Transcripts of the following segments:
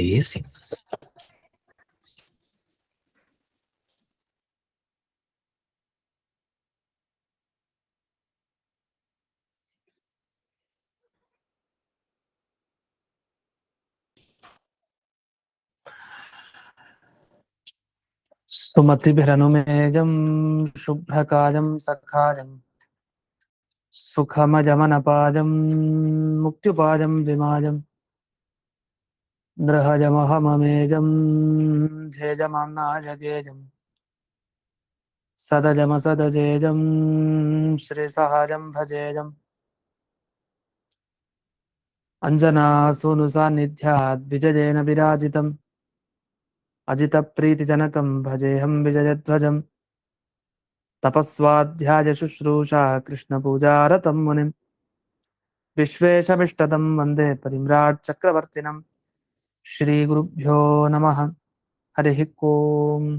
biasingness. सुमतिभिरनुमेजं शुभ्रकायं सखायं सुखमजमनपाजं मुक्त्युपाजं विमाजं नृहजमहममेजं ध्येजमाम्नाजगेजं सदजमसदजेजं श्रीसहजं भजेजम् अञ्जनासूनुसान्निध्यात् विजयेन विराजितम् अजितप्रीतिजनकं भजेऽहं विजयध्वजम् तपस्वाध्यायशुश्रूषा कृष्णपूजारतं मुनिं विश्वेशमिष्टदं वन्दे परिम्राट् चक्रवर्तिनं श्रीगुरुभ्यो नमः हरिः ओम्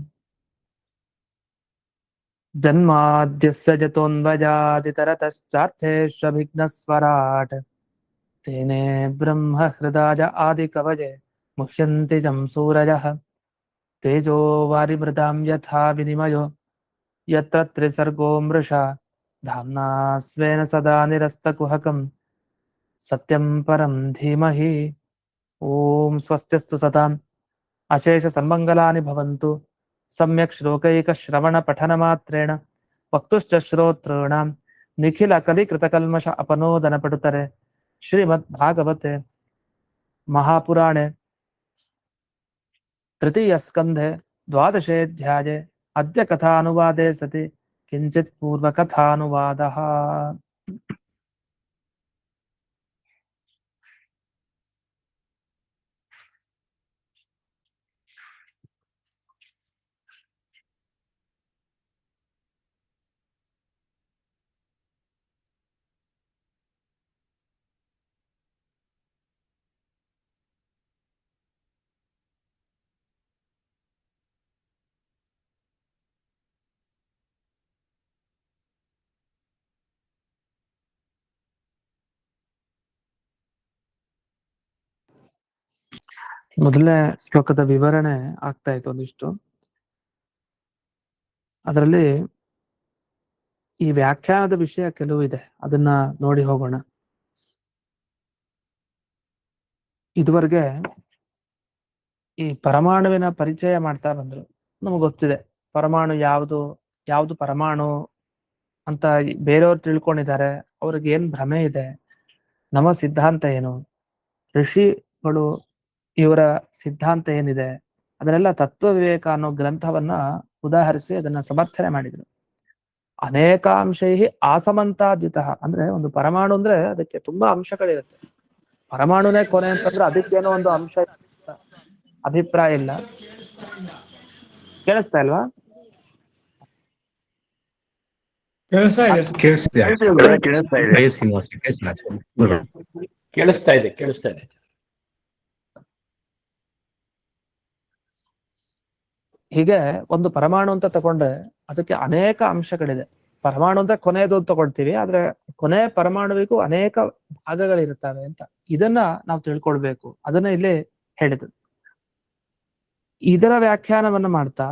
जन्माद्यस्य जतोऽन्वयादितरतश्चार्थेष्वभिघ्नस्वराट् तेने ब्रह्महृदाय आदिकवये मुह्यन्ति जं सूरयः तेजो वारिमृतां यथा विनिमयो यत्र त्रिसर्गो मृषा धाम्ना स्वेन सदा निरस्तकुहकं सत्यं परं धीमहि ॐ स्वस्त्यस्तु सताम् अशेषसन्मङ्गलानि भवन्तु सम्यक् श्लोकैकश्रवणपठनमात्रेण वक्तुश्च श्रोतॄणां निखिलकलिकृतकल्मष अपनोदनपटुतरे श्रीमद्भागवते महापुराणे तृतीयस्कन्धे द्वादशेऽध्याये अद्य कथानुवादे सति किञ्चित् पूर्वकथानुवादः। ಮೊದಲನೇ ಶ್ಲೋಕದ ವಿವರಣೆ ಆಗ್ತಾ ಇತ್ತು ಒಂದಿಷ್ಟು. ಅದರಲ್ಲಿ ಈ ವ್ಯಾಖ್ಯಾನದ ವಿಷಯ ಕೆಲವು ಇದೆ, ಅದನ್ನ ನೋಡಿ ಹೋಗೋಣ. ಇದುವರೆಗೆ ಈ ಪರಮಾಣುವಿನ ಪರಿಚಯ ಮಾಡ್ತಾ ಬಂದ್ರು. ನಮಗೆ ಗೊತ್ತಿದೆ ಪರಮಾಣು ಯಾವುದು ಪರಮಾಣು ಅಂತ ಬೇರೆಯವ್ರು ತಿಳ್ಕೊಂಡಿದ್ದಾರೆ, ಅವ್ರಿಗೆ ಏನ್ ಭ್ರಮೆ ಇದೆ, ನಮ್ಮ ಸಿದ್ಧಾಂತ ಏನು, ಋಷಿಗಳು ಇವರ ಸಿದ್ಧಾಂತ ಏನಿದೆ, ಅದನ್ನೆಲ್ಲ ತತ್ವ ವಿವೇಕ ಅನ್ನೋ ಗ್ರಂಥವನ್ನ ಉದಾಹರಿಸಿ ಅದನ್ನ ಸಮರ್ಥನೆ ಮಾಡಿದ್ರು. ಅನೇಕಾಂಶೈ ಆಸಮಂತಾದ್ಯುತ ಅಂದ್ರೆ ಒಂದು ಪರಮಾಣು ಅಂದ್ರೆ ಅದಕ್ಕೆ ತುಂಬಾ ಅಂಶಗಳಿರುತ್ತೆ. ಪರಮಾಣುನೇ ಕೊನೆ ಅಂತಂದ್ರೆ ಅದಕ್ಕೇನೋ ಒಂದು ಅಂಶ ಅಭಿಪ್ರಾಯ ಇಲ್ಲ. ಕೇಳಿಸ್ತಾ ಇಲ್ವಾ? ಕೇಳಿಸ್ತಾ ಇದೆ. ಹೀಗೆ ಒಂದು ಪರಮಾಣು ಅಂತ ತಗೊಂಡ್ರೆ ಅದಕ್ಕೆ ಅನೇಕ ಅಂಶಗಳಿದೆ. ಪರಮಾಣು ಅಂತ ಕೊನೆಯದು ತಗೊಳ್ತೀವಿ, ಆದ್ರೆ ಕೊನೆ ಪರಮಾಣುವಿಗೂ ಅನೇಕ ಭಾಗಗಳಿರುತ್ತವೆ ಅಂತ. ಇದನ್ನ ನಾವು ತಿಳ್ಕೊಳ್ಬೇಕು, ಅದನ್ನ ಇಲ್ಲಿ ಹೇಳಿದ್ರು. ಇದರ ವ್ಯಾಖ್ಯಾನವನ್ನ ಮಾಡ್ತಾ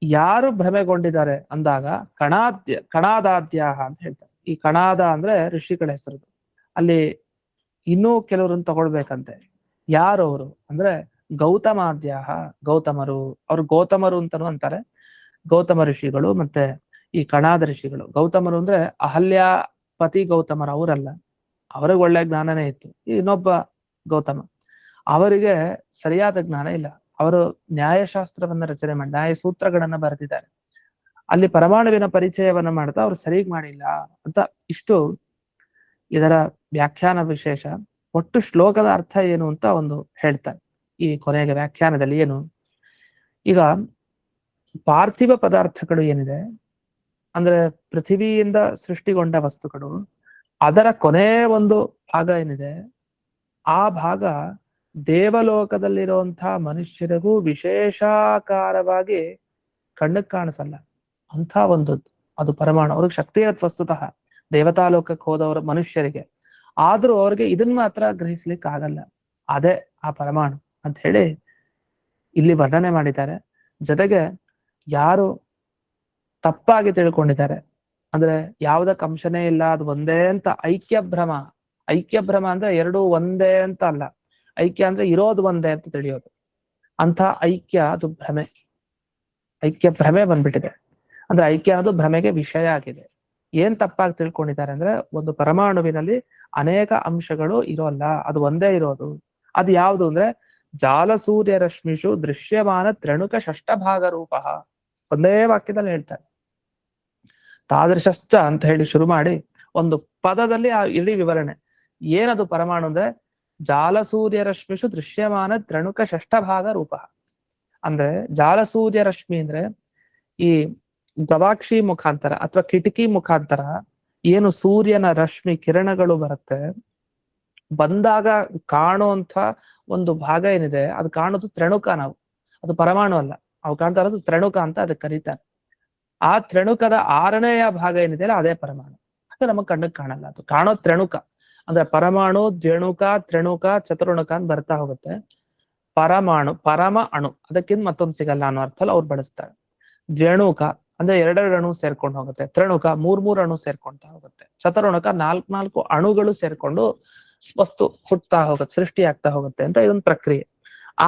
ಯಾರು ಭ್ರಮೆಗೊಂಡಿದ್ದಾರೆ ಅಂದಾಗ ಕಣಾದಾದ್ಯಾಹ ಅಂತ ಹೇಳ್ತಾರೆ. ಈ ಕಣಾದ ಅಂದ್ರೆ ಋಷಿಗಳ ಹೆಸರು. ಅಲ್ಲಿ ಇನ್ನೂ ಕೆಲವ್ರನ್ನ ತಗೊಳ್ಬೇಕಂತೆ. ಯಾರು ಅವರು ಅಂದ್ರೆ ಗೌತಮಾದ್ಯಾಹ, ಗೌತಮರು. ಅವ್ರು ಗೌತಮರು ಅಂತಾನು ಅಂತಾರೆ. ಗೌತಮ ಋಷಿಗಳು ಮತ್ತೆ ಈ ಕಣಾದ ಋಷಿಗಳು. ಗೌತಮರು ಅಂದ್ರೆ ಅಹಲ್ಯ ಪತಿ ಗೌತಮರು ಅವರಲ್ಲ, ಅವ್ರಿಗೆ ಒಳ್ಳೆ ಜ್ಞಾನನೇ ಇತ್ತು. ಇನ್ನೊಬ್ಬ ಗೌತಮ, ಅವರಿಗೆ ಸರಿಯಾದ ಜ್ಞಾನ ಇಲ್ಲ. ಅವರು ನ್ಯಾಯಶಾಸ್ತ್ರವನ್ನ ರಚನೆ ಮಾಡಿ ನ್ಯಾಯ ಸೂತ್ರಗಳನ್ನ ಬರೆದಿದ್ದಾರೆ. ಅಲ್ಲಿ ಪರಮಾಣುವಿನ ಪರಿಚಯವನ್ನ ಮಾಡ್ತಾ ಅವ್ರು ಸರಿಗ್ ಮಾಡಿಲ್ಲ ಅಂತ. ಇಷ್ಟು ಇದರ ವ್ಯಾಖ್ಯಾನ ವಿಶೇಷ. ಒಟ್ಟು ಶ್ಲೋಕದ ಅರ್ಥ ಏನು ಅಂತ ಒಂದು ಹೇಳ್ತಾರೆ ಈ ಕೊನೆಗೆ ವ್ಯಾಖ್ಯಾನದಲ್ಲಿ. ಏನು ಈಗ ಪಾರ್ಥಿವ ಪದಾರ್ಥಗಳು ಏನಿದೆ ಅಂದ್ರೆ ಪೃಥ್ವಿಯಿಂದ ಸೃಷ್ಟಿಗೊಂಡ ವಸ್ತುಗಳು, ಅದರ ಕೊನೆ ಒಂದು ಭಾಗ ಏನಿದೆ, ಆ ಭಾಗ ದೇವಲೋಕದಲ್ಲಿರುವಂತಹ ಮನುಷ್ಯರಿಗೂ ವಿಶೇಷಾಕಾರವಾಗಿ ಕಣ್ಣಕ್ಕೆ ಕಾಣಿಸಲ್ಲ ಅಂತ ಒಂದು ಅದು ಪರಮಾಣು. ಅವ್ರಿಗೆ ಶಕ್ತಿ ಇರತ್ ವಸ್ತುತಃ ದೇವತಾಲೋಕಕ್ಕೆ ಹೋದವರು ಮನುಷ್ಯರಿಗೆ, ಆದ್ರೂ ಅವ್ರಿಗೆ ಇದನ್ನ ಮಾತ್ರ ಗ್ರಹಿಸ್ಲಿಕ್ಕೆ ಆಗಲ್ಲ. ಅದೇ ಆ ಪರಮಾಣು. ಅಂತ ಹೇಳಿ ಇಲ್ಲಿ ವರ್ಣನೆ ಮಾಡಿದ್ದಾರೆ. ಜೊತೆಗೆ ಯಾರು ತಪ್ಪಾಗಿ ತಿಳ್ಕೊಂಡಿದ್ದಾರೆ, ಅಂದ್ರೆ ಯಾವುದಕ್ಕೆ ಅಂಶನೇ ಇಲ್ಲ, ಅದು ಒಂದೇ ಅಂತ ಐಕ್ಯ ಭ್ರಮ ಅಂದ್ರೆ ಎರಡು ಒಂದೇ ಅಂತ ಅಲ್ಲ, ಐಕ್ಯ ಅಂದ್ರೆ ಇರೋದು ಒಂದೇ ಅಂತ ತಿಳಿಯೋದು. ಅಂತ ಅದು ಐಕ್ಯ ಭ್ರಮೆ ಬಂದ್ಬಿಟ್ಟಿದೆ. ಅಂದ್ರೆ ಐಕ್ಯ ಅನ್ನೋದು ಭ್ರಮೆಗೆ ವಿಷಯ ಆಗಿದೆ. ಏನ್ ತಪ್ಪಾಗಿ ತಿಳ್ಕೊಂಡಿದ್ದಾರೆ ಅಂದ್ರೆ, ಒಂದು ಪರಮಾಣುವಿನಲ್ಲಿ ಅನೇಕ ಅಂಶಗಳು ಇರೋಲ್ಲ, ಅದು ಒಂದೇ ಇರೋದು. ಅದು ಯಾವುದು ಅಂದ್ರೆ ಜಾಲಸೂರ್ಯ ರಶ್ಮಿಷು ದೃಶ್ಯಮಾನ ತ್ರಣುಕ ಷಷ್ಠ ಭಾಗ ರೂಪ. ಒಂದೇ ವಾಕ್ಯದಲ್ಲಿ ಹೇಳ್ತಾರೆ. ತಾದೃಶ್ಚ ಅಂತ ಹೇಳಿ ಶುರು ಮಾಡಿ ಒಂದು ಪದದಲ್ಲಿ ಆ ಇಡೀ ವಿವರಣೆ. ಏನದು ಪರಮಾಣು ಅಂದ್ರೆ ಜಾಲಸೂರ್ಯ ರಶ್ಮಿಷು ದೃಶ್ಯಮಾನ ತ್ರಣುಕ ಷಷ್ಠ ಭಾಗ ರೂಪ. ಅಂದ್ರೆ ಜಾಲಸೂರ್ಯ ರಶ್ಮಿ ಅಂದ್ರೆ ಈ ಗವಾಕ್ಷಿ ಮುಖಾಂತರ ಅಥವಾ ಕಿಟಕಿ ಮುಖಾಂತರ ಏನು ಸೂರ್ಯನ ರಶ್ಮಿ ಕಿರಣಗಳು ಬರುತ್ತೆ, ಬಂದಾಗ ಕಾಣುವಂತ ಒಂದು ಭಾಗ ಏನಿದೆ, ಅದು ಕಾಣೋದು ತ್ರಣುಕ. ಅದು ಪರಮಾಣು ಅಲ್ಲ, ಅವು ಕಾಣ್ತಾ ಇರೋದು ತ್ರಣುಕ ಅಂತ ಅದಕ್ಕೆ ಕರೀತಾರೆ. ಆ ತ್ರಣುಕದ 6ನೇ ಭಾಗ ಏನಿದೆ ಅಲ್ಲ, ಅದೇ ಪರಮಾಣು. ಅದು ನಮಗ್ ಕಣ್ಣಕ್ಕೆ ಕಾಣಲ್ಲ, ಅದು ಕಾಣೋ ತ್ರಣುಕ. ಅಂದ್ರೆ ಪರಮಾಣು, ದ್ವಿಣುಕ, ತ್ರಣುಕ, ಚತುರ್ಣುಕ ಅಂತ ಬರ್ತಾ ಹೋಗುತ್ತೆ. ಪರಮಾಣು, ಪರಮ ಅಣು, ಅದಕ್ಕಿಂತ ಮತ್ತೊಂದು ಸಿಗಲ್ಲ ಅನ್ನೋ ಅರ್ಥದಲ್ಲಿ ಅವ್ರು ಬಳಸ್ತಾರೆ. ದ್ವಿಣುಕ ಅಂದ್ರೆ 2 ಅಣು ಸೇರ್ಕೊಂಡು ಹೋಗುತ್ತೆ. ತ್ರಣುಕ 3 ಅಣು ಸೇರ್ಕೊಂತಾ ಹೋಗುತ್ತೆ. ಚತುರ್ಣುಕ 4 ಅಣುಗಳು ಸೇರ್ಕೊಂಡು ವಸ್ತು ಹುಟ್ಟತಾ ಹೋಗುತ್ತೆ, ಸೃಷ್ಟಿ ಆಗ್ತಾ ಹೋಗುತ್ತೆ ಅಂತ ಇದೊಂದು ಪ್ರಕ್ರಿಯೆ.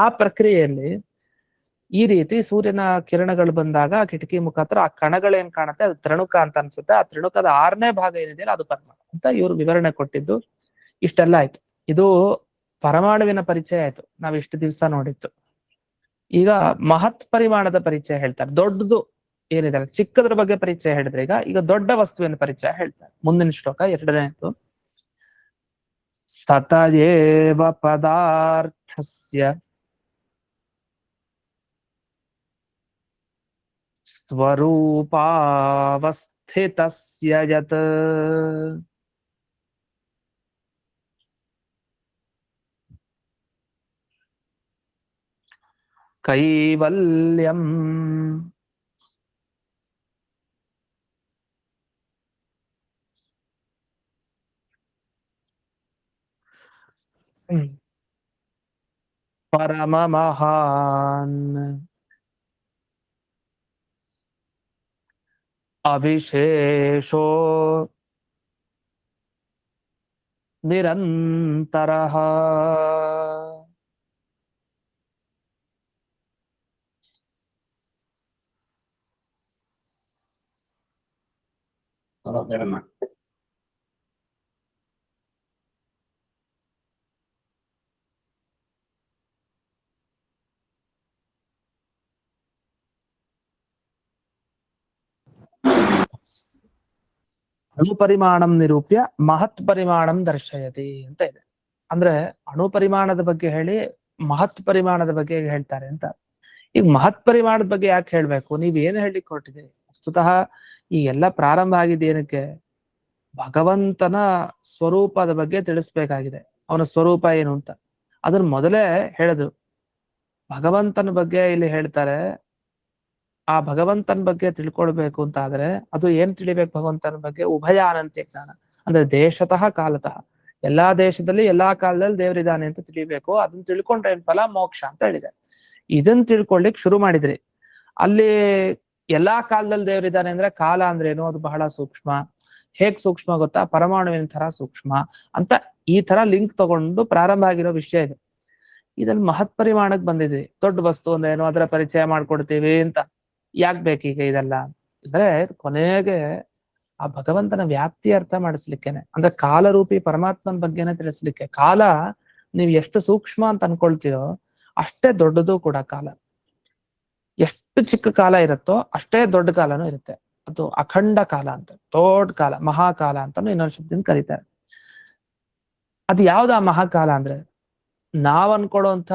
ಆ ಪ್ರಕ್ರಿಯೆಯಲ್ಲಿ ಈ ರೀತಿ ಸೂರ್ಯನ ಕಿರಣಗಳು ಬಂದಾಗ ಕಿಟಕಿ ಮುಖಾಂತರ ಆ ಕಣಗಳೇನ್ ಕಾಣುತ್ತೆ, ಅದು ತ್ರಣುಕ ಅಂತ ಅನ್ಸುತ್ತೆ. ಆ ತ್ರಣುಕದ 6ನೇ ಭಾಗ ಏನಿದೆಯಲ್ಲ ಅದು ಪರಮಾಣು ಅಂತ ಇವರು ವಿವರಣೆ ಕೊಟ್ಟಿದ್ದು. ಇಷ್ಟೆಲ್ಲ ಆಯ್ತು. ಇದು ಪರಮಾಣುವಿನ ಪರಿಚಯ ಆಯ್ತು, ನಾವ್ ಇಷ್ಟು ದಿವಸ ನೋಡಿತ್ತು. ಈಗ ಮಹತ್ ಪರಿಮಾಣದ ಪರಿಚಯ ಹೇಳ್ತಾರೆ. ದೊಡ್ಡದು ಏನಿದೆ, ಚಿಕ್ಕದ್ರ ಬಗ್ಗೆ ಪರಿಚಯ ಹೇಳಿದ್ರೆ, ಈಗ ದೊಡ್ಡ ವಸ್ತುವಿನ ಪರಿಚಯ ಹೇಳ್ತಾರೆ. ಮುಂದಿನ ಶ್ಲೋಕ 2ನೇದು. ಸತಯೇವ ಪದಾರ್ಥಸ್ಯ ಸ್ವರೂಪಾವಸ್ಥಿತಸ್ಯ ಯತ್ ಕೈವಲ್ಯಂ ಪರಮ ಮಹಾನ್ ಅವಿಶೇಷೋ ನಿರಂತರಃ ಅಣುಪರಿಮಾಣಂ ನಿರೂಪ್ಯ ಮಹತ್ ಪರಿಮಾಣಂ ದರ್ಶಯತಿ ಅಂತ ಇದೆ. ಅಂದ್ರೆ ಅಣು ಪರಿಮಾಣದ ಬಗ್ಗೆ ಹೇಳಿ ಮಹತ್ ಪರಿಮಾಣದ ಬಗ್ಗೆ ಹೇಳ್ತಾರೆ ಅಂತ. ಈಗ ಮಹತ್ ಪರಿಮಾಣದ ಬಗ್ಗೆ ಯಾಕೆ ಹೇಳ್ಬೇಕು, ನೀವ್ ಏನ್ ಹೇಳಿಕ್ ಹೊರಟಿದ್ದೀರಿ? ವಸ್ತುತಃ ಈ ಎಲ್ಲ ಪ್ರಾರಂಭ ಆಗಿದೆ ಏನಕ್ಕೆ? ಭಗವಂತನ ಸ್ವರೂಪದ ಬಗ್ಗೆ ತಿಳಿಸ್ಬೇಕಾಗಿದೆ. ಅವನ ಸ್ವರೂಪ ಏನು ಅಂತ ಅದನ್ನ ಮೊದಲೇ ಹೇಳಿದ್ರು. ಭಗವಂತನ ಬಗ್ಗೆ ಇಲ್ಲಿ ಹೇಳ್ತಾರೆ. ಆ ಭಗವಂತನ ಬಗ್ಗೆ ತಿಳ್ಕೊಳ್ಬೇಕು ಅಂತ ಆದ್ರೆ ಅದು ಏನ್ ತಿಳಿಬೇಕು? ಭಗವಂತನ ಬಗ್ಗೆ ಉಭಯ ಅನಂತ್ಯ ಜ್ಞಾನ, ಅಂದ್ರೆ ದೇಶತಃ ಕಾಲತಃ, ಎಲ್ಲಾ ದೇಶದಲ್ಲಿ ಎಲ್ಲಾ ಕಾಲದಲ್ಲಿ ದೇವರಿದ್ದಾನೆ ಅಂತ ತಿಳಿಬೇಕು. ಅದನ್ನ ತಿಳ್ಕೊಂಡ್ರೆ ಏನ್ ಫಲ? ಮೋಕ್ಷ ಅಂತ ಹೇಳಿದೆ. ಇದನ್ನ ತಿಳ್ಕೊಳ್ಲಿಕ್ ಶುರು ಮಾಡಿದ್ರಿ. ಅಲ್ಲಿ ಎಲ್ಲಾ ಕಾಲದಲ್ಲಿ ದೇವರಿದ್ದಾನೆ ಅಂದ್ರೆ ಕಾಲ ಅಂದ್ರೆ ಏನು? ಅದು ಬಹಳ ಸೂಕ್ಷ್ಮ. ಹೇಗ್ ಸೂಕ್ಷ್ಮ ಗೊತ್ತಾ? ಪರಮಾಣುವಿನ ತರ ಸೂಕ್ಷ್ಮ ಅಂತ ಈ ತರ ಲಿಂಕ್ ತಗೊಂಡು ಪ್ರಾರಂಭ ಆಗಿರೋ ವಿಷಯ ಇದೆ. ಇದ್ರಲ್ಲಿ ಮಹತ್ ಪರಿಮಾಣಕ್ಕೆ ಬಂದಿದೆ. ದೊಡ್ಡ ವಸ್ತು ಅಂದ್ರೆ ಏನು, ಅದರ ಪರಿಚಯ ಮಾಡ್ಕೊಡ್ತೀವಿ ಅಂತ. ಯಾಕೆ ಬೇಕೀಗ ಇದೆಲ್ಲ ಅಂದ್ರೆ, ಕೊನೆಗೆ ಆ ಭಗವಂತನ ವ್ಯಾಪ್ತಿ ಅರ್ಥ ಮಾಡಿಸ್ಲಿಕ್ಕೇನೆ, ಅಂದ್ರೆ ಕಾಲರೂಪಿ ಪರಮಾತ್ಮನ ಬಗ್ಗೆನೆ ತಿಳಿಸ್ಲಿಕ್ಕೆ. ಕಾಲ ನೀವು ಎಷ್ಟು ಸೂಕ್ಷ್ಮ ಅಂತ ಅನ್ಕೊಳ್ತೀರೋ ಅಷ್ಟೇ ದೊಡ್ಡದು ಕೂಡ ಕಾಲ. ಎಷ್ಟು ಚಿಕ್ಕ ಕಾಲ ಇರುತ್ತೋ ಅಷ್ಟೇ ದೊಡ್ಡ ಕಾಲನೂ ಇರುತ್ತೆ. ಅದು ಅಖಂಡ ಕಾಲ ಅಂತ, ದೊಡ್ಡ ಕಾಲ, ಮಹಾಕಾಲ ಅಂತಾನು ಇನ್ನೊಂದು ಶಬ್ದದಿಂದ ಕರೀತಾರೆ. ಅದು ಯಾವ್ದು ಆ ಮಹಾಕಾಲ ಅಂದ್ರೆ? ನಾವ್ ಅನ್ಕೊಳ್ಳುವಂತ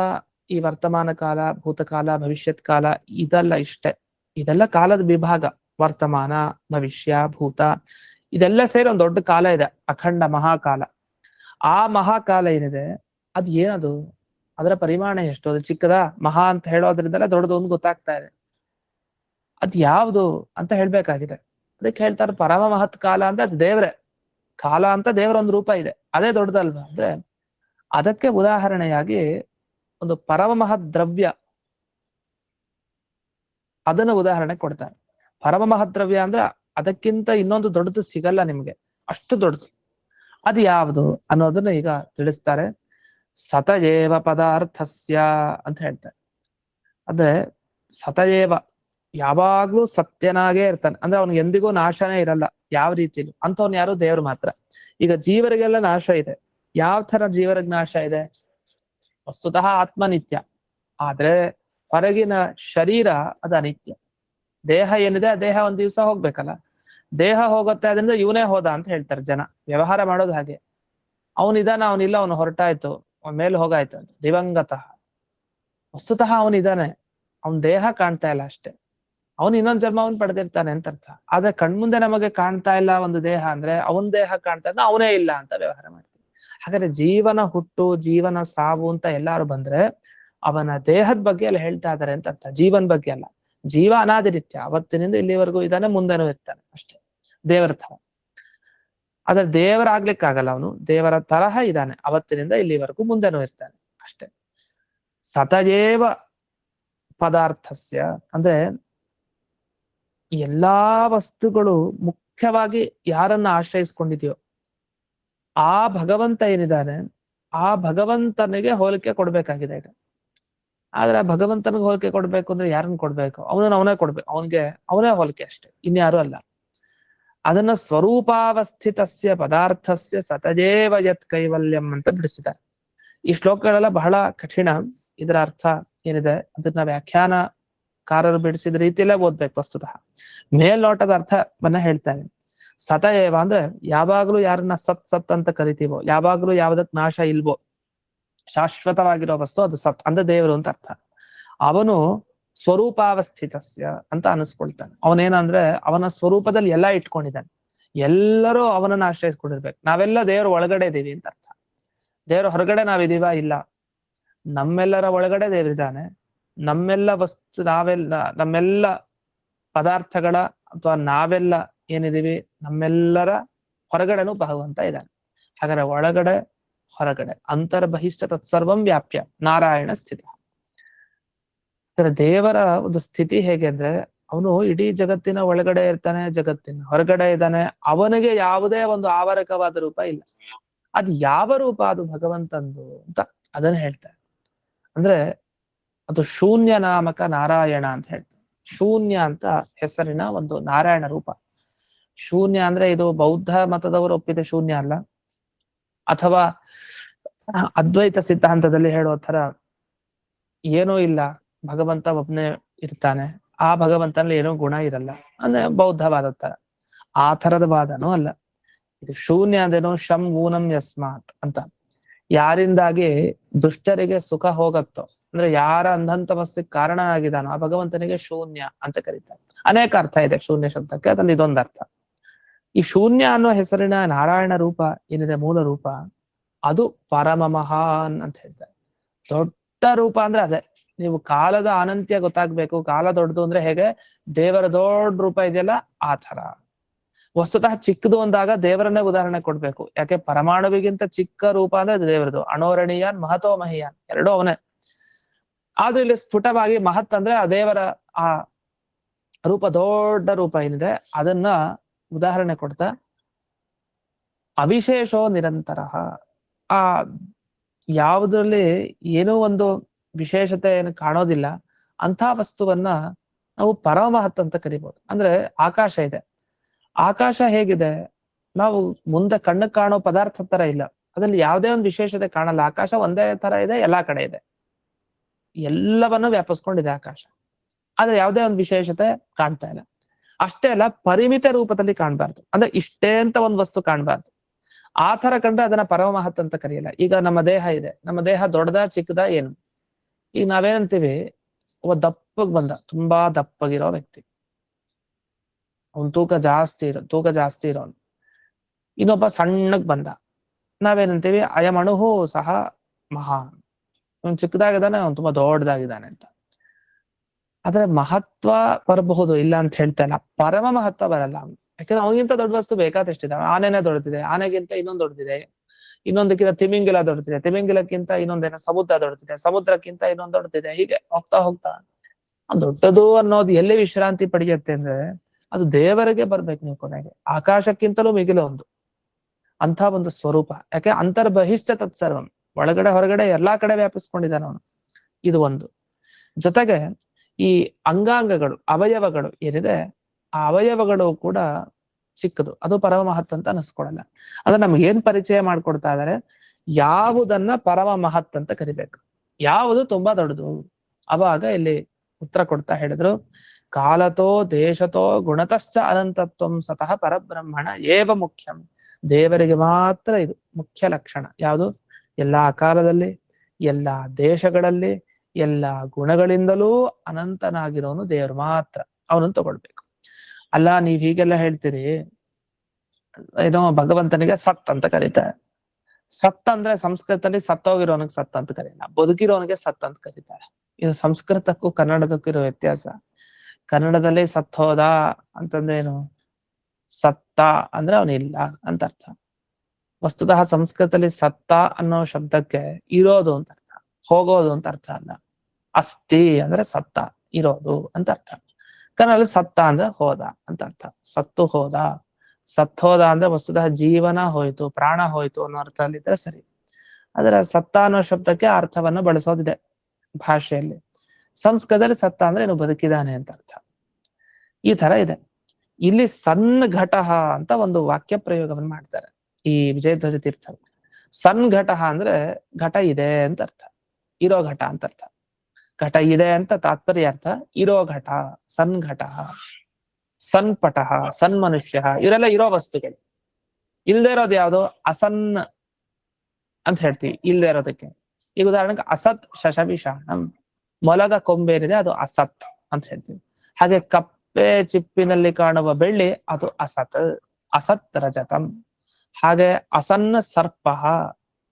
ಈ ವರ್ತಮಾನ ಕಾಲ, ಭೂತಕಾಲ, ಭವಿಷ್ಯತ್ ಕಾಲ ಇದೆಲ್ಲ ಇಷ್ಟೇ. ಇದೆಲ್ಲ ಕಾಲದ ವಿಭಾಗ. ವರ್ತಮಾನ, ಭವಿಷ್ಯ, ಭೂತ ಇದೆಲ್ಲ ಸೇರಿ ಒಂದು ದೊಡ್ಡ ಕಾಲ ಇದೆ, ಅಖಂಡ ಮಹಾಕಾಲ. ಆ ಮಹಾಕಾಲ ಏನಿದೆ ಅದು ಏನದು? ಅದರ ಪರಿಮಾಣ ಎಷ್ಟು? ಅದು ಚಿಕ್ಕದ? ಮಹಾ ಅಂತ ಹೇಳೋದ್ರಿಂದಲೇ ದೊಡ್ಡದು ಒಂದು ಗೊತ್ತಾಗ್ತಾ ಇದೆ. ಅದ್ ಯಾವುದು ಅಂತ ಹೇಳ್ಬೇಕಾಗಿದೆ. ಅದಕ್ಕೆ ಹೇಳ್ತಾರೆ ಪರಮ ಮಹತ್ ಕಾಲ ಅಂದ್ರೆ ಅದು ದೇವ್ರೆ. ಕಾಲ ಅಂತ ದೇವರ ಒಂದು ರೂಪ ಇದೆ, ಅದೇ ದೊಡ್ಡದಲ್ವಾ? ಅಂದ್ರೆ ಅದಕ್ಕೆ ಉದಾಹರಣೆಯಾಗಿ ಒಂದು ಪರಮ ಮಹತ್ ದ್ರವ್ಯ, ಅದನ್ನ ಉದಾಹರಣೆ ಕೊಡ್ತಾರೆ. ಪರಮ ಮಹತ್ ದ್ರವ್ಯ ಅಂದ್ರೆ ಅದಕ್ಕಿಂತ ಇನ್ನೊಂದು ದೊಡ್ಡದು ಸಿಗಲ್ಲ ನಿಮ್ಗೆ, ಅಷ್ಟು ದೊಡ್ಡದು. ಅದು ಯಾವುದು ಅನ್ನೋದನ್ನ ಈಗ ತಿಳಿಸ್ತಾರೆ. ಸತಯೇವ ಪದಾರ್ಥಸ್ಯ ಅಂತ ಹೇಳ್ತಾರೆ. ಅಂದ್ರೆ ಸತಯೇವ, ಯಾವಾಗ್ಲೂ ಸತ್ಯನಾಗೇ ಇರ್ತಾನೆ. ಅಂದ್ರೆ ಅವನಿಗೆ ಎಂದಿಗೂ ನಾಶನೇ ಇರಲ್ಲ ಯಾವ ರೀತಿಲೂ. ಅಂತವ್ನು ಯಾರು? ದೇವರು ಮಾತ್ರ. ಈಗ ಜೀವರಿಗೆಲ್ಲ ನಾಶ ಇದೆ. ಯಾವ ತರ ಜೀವರಿಗೆ ನಾಶ ಇದೆ? ವಸ್ತುತಃ ಆತ್ಮನಿತ್ಯ, ಆದ್ರೆ ಹೊರಗಿನ ಶರೀರ ಅದು ಅನಿತ್ಯ. ದೇಹ ಏನಿದೆ ಆ ದೇಹ ಒಂದ್ ದಿವ್ಸ ಹೋಗ್ಬೇಕಲ್ಲ. ದೇಹ ಹೋಗುತ್ತೆ, ಅದರಿಂದ ಇವನೇ ಹೋದ ಅಂತ ಹೇಳ್ತಾರೆ ಜನ. ವ್ಯವಹಾರ ಮಾಡೋದು ಹಾಗೆ. ಅವನಿದಾನ, ಅವನಿಲ್ಲ, ಅವನು ಹೊರಟಾಯ್ತು, ಅವನ ಮೇಲೆ ಹೋಗಾಯ್ತು ಅಂತ. ದಿವಂಗತ. ವಸ್ತುತಃ ಅವನಿದಾನೆ, ಅವನ್ ದೇಹ ಕಾಣ್ತಾ ಇಲ್ಲ ಅಷ್ಟೇ. ಅವನು ಇನ್ನೊಂದ್ ಜನ್ಮವನ್ನ ಪಡೆದಿರ್ತಾನೆ ಅಂತ ಅರ್ಥ. ಆದ್ರೆ ಕಣ್ಮುಂದೆ ನಮಗೆ ಕಾಣ್ತಾ ಇಲ್ಲ ಒಂದು ದೇಹ ಅಂದ್ರೆ, ಅವನ್ ದೇಹ ಕಾಣ್ತಾ ಇದ್ದ ಅವನೇ ಇಲ್ಲ ಅಂತ ವ್ಯವಹಾರ ಮಾಡ್ತೀವಿ. ಹಾಗಾದ್ರೆ ಜೀವನ ಹುಟ್ಟು, ಜೀವನ ಸಾವು ಅಂತ ಎಲ್ಲಾರು ಬಂದ್ರೆ ಅವನ ದೇಹದ ಬಗ್ಗೆ ಎಲ್ಲ ಹೇಳ್ತಾ ಇದಾರೆ ಅಂತ ಅರ್ಥ, ಜೀವನ್ ಬಗ್ಗೆ ಅಲ್ಲ. ಜೀವ ಅನಾದಿನಿತ್ಯ, ಅವತ್ತಿನಿಂದ ಇಲ್ಲಿವರೆಗೂ ಇದ್ದಾನೆ, ಮುಂದೆನೂ ಇರ್ತಾನೆ ಅಷ್ಟೇ, ದೇವರ ತರ. ಆದ್ರೆ ದೇವರಾಗ್ಲಿಕ್ಕಾಗಲ್ಲ, ಅವನು ದೇವರ ತರಹ ಇದ್ದಾನೆ, ಅವತ್ತಿನಿಂದ ಇಲ್ಲಿವರೆಗೂ, ಮುಂದೆನೂ ಇರ್ತಾನೆ ಅಷ್ಟೇ. ಸತಯೇವ ಪದಾರ್ಥಸ್ಯ ಅಂದ್ರೆ ಎಲ್ಲಾ ವಸ್ತುಗಳು ಮುಖ್ಯವಾಗಿ ಯಾರನ್ನ ಆಶ್ರಯಿಸ್ಕೊಂಡಿದೆಯೋ ಆ ಭಗವಂತ ಏನಿದ್ದಾನೆ, ಆ ಭಗವಂತನಿಗೆ ಹೋಲಿಕೆ ಕೊಡ್ಬೇಕಾಗಿದೆ ಈಗ. ಆದ್ರೆ ಆ ಭಗವಂತನಿಗೆ ಹೋಲಿಕೆ ಕೊಡ್ಬೇಕು ಅಂದ್ರೆ ಯಾರನ್ನ ಕೊಡ್ಬೇಕು? ಅವನೇ ಕೊಡ್ಬೇಕು, ಅವನೇ ಹೋಲಿಕೆ ಅಷ್ಟೇ, ಇನ್ಯಾರು ಅಲ್ಲ. ಅದನ್ನ ಸ್ವರೂಪಾವಸ್ಥಿತಸ್ಯ ಪದಾರ್ಥಸ್ಯ ಸತಜೇವ ಯತ್ ಕೈವಲ್ಯಂ ಅಂತ ಬಿಡಿಸಿದ್ದಾರೆ. ಈ ಶ್ಲೋಕಗಳೆಲ್ಲ ಬಹಳ ಕಠಿಣ. ಇದರ ಅರ್ಥ ಏನಿದೆ ಅದನ್ನ ವ್ಯಾಖ್ಯಾನಕಾರರು ಬಿಡಿಸಿದ ರೀತಿಯಲ್ಲೇ ಓದ್ಬೇಕು. ವಸ್ತುತಃ ಮೇಲ್ನೋಟದ ಅರ್ಥವನ್ನ ಹೇಳ್ತಾನೆ. ಸತಯೇವ ಅಂದ್ರೆ ಯಾವಾಗ್ಲೂ ಯಾರನ್ನ ಸತ್ ಸತ್ ಅಂತ ಕರಿತೀವೋ, ಯಾವಾಗ್ಲೂ ಯಾವ್ದಕ್ ನಾಶ ಇಲ್ವೋ, ಶಾಶ್ವತವಾಗಿರೋ ವಸ್ತು ಅದು ಸತ್ ಅಂದ್ರೆ ದೇವರು ಅಂತ ಅರ್ಥ. ಅವನು ಸ್ವರೂಪಾವಸ್ಥಿತಸ್ಯ ಅಂತ ಅನಿಸ್ಕೊಳ್ತಾನೆ. ಅವನೇನಂದ್ರೆ ಅವನ ಸ್ವರೂಪದಲ್ಲಿ ಎಲ್ಲ ಇಟ್ಕೊಂಡಿದ್ದಾನೆ. ಎಲ್ಲರೂ ಅವನನ್ನ ಆಶ್ರಯಿಸ್ಕೊಂಡಿರ್ಬೇಕು. ನಾವೆಲ್ಲ ದೇವರು ಒಳಗಡೆ ಇದೀವಿ ಅಂತ ಅರ್ಥ. ದೇವರು ಹೊರಗಡೆ ನಾವಿದೀವ? ಇಲ್ಲ. ನಮ್ಮೆಲ್ಲರ ಒಳಗಡೆ ದೇವರಿದ್ದಾನೆ. ನಮ್ಮೆಲ್ಲ ವಸ್ತು, ನಮ್ಮೆಲ್ಲ ಪದಾರ್ಥಗಳ ಅಥವಾ ನಾವೆಲ್ಲ ಏನಿದೀವಿ, ನಮ್ಮೆಲ್ಲರ ಹೊರಗಡೆನೂ ಭಗವಂತ ಇದ್ದಾನೆ. ಹಾಗಾದ್ರೆ ಒಳಗಡೆ ಹೊರಗಡೆ ಅಂತರ್ಬಹಿಷ್ಠ ತತ್ಸರ್ವಂ ವ್ಯಾಪ್ಯ ನಾರಾಯಣ ಸ್ಥಿತ. ದೇವರ ಒಂದು ಸ್ಥಿತಿ ಹೇಗೆ ಅಂದ್ರೆ, ಅವನು ಇಡೀ ಜಗತ್ತಿನ ಒಳಗಡೆ ಇರ್ತಾನೆ, ಜಗತ್ತಿನ ಹೊರಗಡೆ ಇದ್ದಾನೆ. ಅವನಿಗೆ ಯಾವುದೇ ಒಂದು ಆವರಕವಾದ ರೂಪ ಇಲ್ಲ. ಅದು ಯಾವ ರೂಪ? ಅದು ಭಗವಂತಂದು ಅಂತ ಅದನ್ನ ಹೇಳ್ತಾರೆ. ಅಂದ್ರೆ ಅದು ಶೂನ್ಯ ನಾಮಕ ನಾರಾಯಣ ಅಂತ ಹೇಳ್ತಾರೆ. ಶೂನ್ಯ ಅಂತ ಹೆಸರಿನ ಒಂದು ನಾರಾಯಣ ರೂಪ. ಶೂನ್ಯ ಅಂದ್ರೆ ಇದು ಬೌದ್ಧ ಮತದವರು ಒಪ್ಪಿದ ಶೂನ್ಯ ಅಲ್ಲ, ಅಥವಾ ಅದ್ವೈತ ಸಿದ್ಧಾಂತದಲ್ಲಿ ಹೇಳೋ ತರ ಏನೂ ಇಲ್ಲ, ಭಗವಂತ ಒಬ್ನೇ ಇರ್ತಾನೆ, ಆ ಭಗವಂತನಲ್ಲಿ ಏನೋ ಗುಣ ಇರಲ್ಲ ಅಂದ್ರೆ ಬೌದ್ಧವಾದ ತರ. ಆ ತರದ ವಾದನೂ ಅಲ್ಲ ಇದು. ಶೂನ್ಯ ಅಂದೇನು? ಶಂ ಊನಂ ಯಸ್ಮಾತ್ ಅಂತ. ಯಾರಿಂದಾಗಿ ದುಷ್ಟರಿಗೆ ಸುಖ ಹೋಗತ್ತೋ, ಅಂದ್ರೆ ಯಾರ ಅಂಧಂತಮಸ್ಸಿಗೆ ಕಾರಣ ಆಗಿದಾನೋ ಆ ಭಗವಂತನಿಗೆ ಶೂನ್ಯ ಅಂತ ಕರೀತಾರೆ. ಅನೇಕ ಅರ್ಥ ಇದೆ ಶೂನ್ಯ ಶಬ್ದಕ್ಕೆ, ಅದ್ರಲ್ಲಿ ಇದೊಂದು ಅರ್ಥ. ಈ ಶೂನ್ಯ ಅನ್ನೋ ಹೆಸರಿನ ನಾರಾಯಣ ರೂಪ ಏನಿದೆ, ಮೂಲ ರೂಪ, ಅದು ಪರಮ ಮಹಾನ್ ಅಂತ ಹೇಳ್ತಾರೆ. ದೊಡ್ಡ ರೂಪ ಅಂದ್ರೆ ಅದೇ. ನೀವು ಕಾಲದ ಅನಂತ್ಯ ಗೊತ್ತಾಗ್ಬೇಕು, ಕಾಲ ದೊಡ್ಡದು ಅಂದ್ರೆ ಹೇಗೆ, ದೇವರ ದೊಡ್ಡ ರೂಪ ಇದೆಯಲ್ಲ ಆ ತರ. ವಸ್ತುತಃ ಚಿಕ್ಕದು ಅಂದಾಗ ದೇವರನ್ನೇ ಉದಾಹರಣೆ ಕೊಡ್ಬೇಕು. ಯಾಕೆ? ಪರಮಾಣುವಿಗಿಂತ ಚಿಕ್ಕ ರೂಪ ಅಂದ್ರೆ ಅದು ದೇವರದು. ಅಣೋರಣೀಯಾನ್ ಮಹತೋ ಮಹಿಯಾನ್, ಎರಡೂ ಅವನೇ. ಆದ್ರೂ ಇಲ್ಲಿ ಸ್ಫುಟವಾಗಿ ಮಹತ್ ಅಂದ್ರೆ ಆ ದೇವರ ಆ ರೂಪ, ದೊಡ್ಡ ರೂಪ ಏನಿದೆ ಅದನ್ನ ಉದಾಹರಣೆ ಕೊಡ್ತಾ, ಅವಿಶೇಷೋ ನಿರಂತರ, ಆ ಯಾವುದ್ರಲ್ಲಿ ಏನೋ ಒಂದು ವಿಶೇಷತೆ ಏನು ಕಾಣೋದಿಲ್ಲ ಅಂಥ ವಸ್ತುವನ್ನ ನಾವು ಪರಮಹತ್ ಅಂತ ಕರಿಬಹುದು. ಅಂದ್ರೆ ಆಕಾಶ ಇದೆ, ಆಕಾಶ ಹೇಗಿದೆ, ನಾವು ಮುಂದೆ ಕಣ್ಣು ಕಾಣೋ ಪದಾರ್ಥ ತರ ಇಲ್ಲ, ಅದ್ರಲ್ಲಿ ಯಾವುದೇ ಒಂದು ವಿಶೇಷತೆ ಕಾಣಲ್ಲ. ಆಕಾಶ ಒಂದೇ ತರ ಇದೆ, ಎಲ್ಲಾ ಕಡೆ ಇದೆ, ಎಲ್ಲವನ್ನೂ ವ್ಯಾಪಿಸ್ಕೊಂಡಿದೆ ಆಕಾಶ. ಆದ್ರೆ ಯಾವುದೇ ಒಂದು ವಿಶೇಷತೆ ಕಾಣ್ತಾ ಇಲ್ಲ. ಅಷ್ಟೇ ಅಲ್ಲ, ಪರಿಮಿತ ರೂಪದಲ್ಲಿ ಕಾಣ್ಬಾರ್ದು, ಅಂದ್ರೆ ಇಷ್ಟೇ ಅಂತ ಒಂದು ವಸ್ತು ಕಾಣ್ಬಾರ್ದು. ಆ ತರ ಕಂಡ್ರೆ ಅದನ್ನ ಪರಮಹತ್ ಅಂತ ಕರೆಯಲ್ಲ. ಈಗ ನಮ್ಮ ದೇಹ ಇದೆ, ನಮ್ಮ ದೇಹ ದೊಡ್ಡದ ಚಿಕ್ಕದ ಏನು? ಈಗ ನಾವೇನಂತೀವಿ, ಒಬ್ಬ ದಪ್ಪಗ್ ಬಂದ, ತುಂಬಾ ದಪ್ಪಗಿರೋ ವ್ಯಕ್ತಿ, ಅವನ್ ತೂಕ ಜಾಸ್ತಿ ಇರೋನು. ಇನ್ನೊಬ್ಬ ಸಣ್ಣಗ್ ಬಂದ, ನಾವೇನಂತೀವಿ, ಅಯಮಣುಹು ಸಹ ಮಹಾನ್, ಇವನ್ ಚಿಕ್ಕದಾಗಿದ್ದಾನೆ, ಅವನು ತುಂಬಾ ದೊಡ್ಡದಾಗಿದ್ದಾನೆ ಅಂತ. ಆದ್ರೆ ಮಹತ್ವ ಬರಬಹುದು, ಇಲ್ಲ ಅಂತ ಹೇಳ್ತಾ ಇಲ್ಲ, ಪರಮ ಮಹತ್ವ ಬರಲ್ಲ. ಯಾಕಂದ್ರೆ ಅವನಿಗಿಂತ ದೊಡ್ಡ ವಸ್ತು ಬೇಕಾದಷ್ಟಿದೆ. ಆನೆನೇ ದೊಡ್ಡದಿದೆ, ಆನೆಗಿಂತ ಇನ್ನೊಂದು ದೊಡ್ಡದಿದೆ, ಇನ್ನೊಂದಕ್ಕಿಂತ ತಿಮಿಂಗಿಲ ದೊಡ್ಡದಿದೆ, ತಿಮಿಂಗಿಲಕ್ಕಿಂತ ಇನ್ನೊಂದೇನೋ ಸಮುದ್ರ ದೊಡ್ಡದಿದೆ, ಸಮುದ್ರಕ್ಕಿಂತ ಇನ್ನೊಂದು ದೊಡ್ಡದಿದೆ. ಹೀಗೆ ಹೋಗ್ತಾ ಹೋಗ್ತಾ ದೊಡ್ಡದು ಅನ್ನೋದು ಎಲ್ಲಿ ವಿಶ್ರಾಂತಿ ಪಡೆಯುತ್ತೆ ಅಂದ್ರೆ ಅದು ದೇವರಿಗೆ ಬರ್ಬೇಕು. ನೀವು ಕೊನೆಗೆ ಆಕಾಶಕ್ಕಿಂತಲೂ ಮಿಗಿಲು ಒಂದು ಅಂತ ಒಂದು ಸ್ವರೂಪ. ಯಾಕೆ ಅಂತರ್ಬಹಿಷ್ಠ ತತ್ಸರ್ವಂ, ಒಳಗಡೆ ಹೊರಗಡೆ ಎಲ್ಲಾ ಕಡೆ ವ್ಯಾಪಿಸ್ಕೊಂಡಿದ್ದಾನೆ ಅವನು. ಇದು ಒಂದು. ಜೊತೆಗೆ ಈ ಅಂಗಾಂಗಗಳು, ಅವಯವಗಳು ಏನಿದೆ, ಆ ಅವಯವಗಳು ಕೂಡ ಚಿಕ್ಕದು, ಅದು ಪರಮ ಮಹತ್ ಅಂತ ಅನಿಸ್ಕೊಡಲ್ಲ. ಅಂದ್ರೆ ನಮ್ಗೆ ಏನ್ ಪರಿಚಯ ಮಾಡ್ಕೊಡ್ತಾ ಇದಾರೆ, ಯಾವುದನ್ನ ಪರಮ ಮಹತ್ ಅಂತ ಕರಿಬೇಕು, ಯಾವುದು ತುಂಬಾ ದೊಡ್ಡದು. ಅವಾಗ ಇಲ್ಲಿ ಉತ್ತರ ಕೊಡ್ತಾ ಹೇಳಿದ್ರು, ಕಾಲತೋ ದೇಶತೋ ಗುಣತಶ್ಚ ಅನಂತತ್ವಂ ಸತಃ ಪರಬ್ರಹ್ಮಣ ಏವ ಮುಖ್ಯಂ. ದೇವರಿಗೆ ಮಾತ್ರ ಇದು ಮುಖ್ಯ ಲಕ್ಷಣ. ಯಾವುದು? ಎಲ್ಲಾ ಕಾಲದಲ್ಲಿ, ಎಲ್ಲಾ ದೇಶಗಳಲ್ಲಿ, ಎಲ್ಲಾ ಗುಣಗಳಿಂದಲೂ ಅನಂತನಾಗಿರೋನು ದೇವರು ಮಾತ್ರ. ಅವನನ್ನು ತಗೊಳ್ಬೇಕು. ಅಲ್ಲ ನೀವ್ ಹೀಗೆಲ್ಲ ಹೇಳ್ತೀರಿ, ಏನೋ ಭಗವಂತನಿಗೆ ಸತ್ ಅಂತ ಕರೀತಾರೆ. ಸತ್ ಅಂದ್ರೆ ಸಂಸ್ಕೃತದಲ್ಲಿ ಸತ್ತೋಗಿರೋನಿಗೆ ಸತ್ ಅಂತ ಕರೀಲ್ಲ, ಬದುಕಿರೋನಿಗೆ ಸತ್ ಅಂತ ಕರೀತಾರೆ. ಇದು ಸಂಸ್ಕೃತಕ್ಕೂ ಕನ್ನಡದಕ್ಕೂ ಇರೋ ವ್ಯತ್ಯಾಸ. ಕನ್ನಡದಲ್ಲಿ ಸತ್ ಹೋದ ಅಂತಂದ್ರೆ ಏನು? ಸತ್ತ ಅಂದ್ರೆ ಅವನಿಲ್ಲ ಅಂತ ಅರ್ಥ. ವಸ್ತುತಃ ಸಂಸ್ಕೃತದಲ್ಲಿ ಸತ್ತ ಅನ್ನೋ ಶಬ್ದಕ್ಕೆ ಇರೋದು ಅಂತ ಅರ್ಥ, ಹೋಗೋದು ಅಂತ ಅರ್ಥ ಅಲ್ಲ. ಅಸ್ಥಿ ಅಂದ್ರೆ ಸತ್ತ, ಇರೋದು ಅಂತ ಅರ್ಥ. ಕನ್ನಡದಲ್ಲಿ ಸತ್ತ ಅಂದ್ರೆ ಹೋದ ಅಂತ ಅರ್ಥ. ಸತ್ತು ಹೋದ, ಸತ್ತೋದ ಅಂದ್ರೆ ವಸ್ತುತಃ ಜೀವನ ಹೋಯ್ತು, ಪ್ರಾಣ ಹೋಯ್ತು ಅನ್ನೋ ಅರ್ಥದಲ್ಲಿದ್ರೆ ಸರಿ. ಆದ್ರೆ ಸತ್ತ ಅನ್ನೋ ಶಬ್ದಕ್ಕೆ ಅರ್ಥವನ್ನ ಬಳಸೋದಿದೆ ಭಾಷೆಯಲ್ಲಿ. ಸಂಸ್ಕೃತದಲ್ಲಿ ಸತ್ತ ಅಂದ್ರೆ ಏನು? ಬದುಕಿದಾನೆ ಅಂತ ಅರ್ಥ. ಈ ತರ ಇದೆ. ಇಲ್ಲಿ ಸನ್ ಘಟಃ ಅಂತ ಒಂದು ವಾಕ್ಯ ಪ್ರಯೋಗವನ್ನು ಮಾಡ್ತಾರೆ ಈ ವಿಜಯಧ್ವಜ ತೀರ್ಥ. ಸನ್ ಘಟಃ ಅಂದ್ರೆ ಘಟ ಇದೆ ಅಂತ ಅರ್ಥ, ಇರೋ ಘಟ ಅಂತ ಅರ್ಥ. ಘಟ ಇದೆ ಅಂತ ತಾತ್ಪರ್ಯ ಅರ್ಥ. ಇರೋ ಘಟ ಸನ್ ಘಟಃ, ಸನ್ ಪಟಃ, ಸನ್ ಮನುಷ್ಯ, ಇವರೆಲ್ಲ ಇರೋ ವಸ್ತುಗಳು. ಇಲ್ದೇ ಇರೋದು ಯಾವುದು? ಅಸನ್ ಅಂತ ಹೇಳ್ತೀವಿ ಇಲ್ದೇ ಇರೋದಕ್ಕೆ. ಈಗ ಉದಾಹರಣೆಗೆ ಅಸತ್ ಶಶವಿಷಾಣಂ, ಮೊಲದ ಕೊಂಬೇನಿದೆ, ಅದು ಅಸತ್ ಅಂತ ಹೇಳ್ತೀವಿ. ಹಾಗೆ ಕಪ್ಪೆ ಚಿಪ್ಪಿನಲ್ಲಿ ಕಾಣುವ ಬೆಳ್ಳಿ ಅದು ಅಸತ್, ಅಸತ್ ರಜತಂ. ಹಾಗೆ ಅಸನ್ನ ಸರ್ಪ,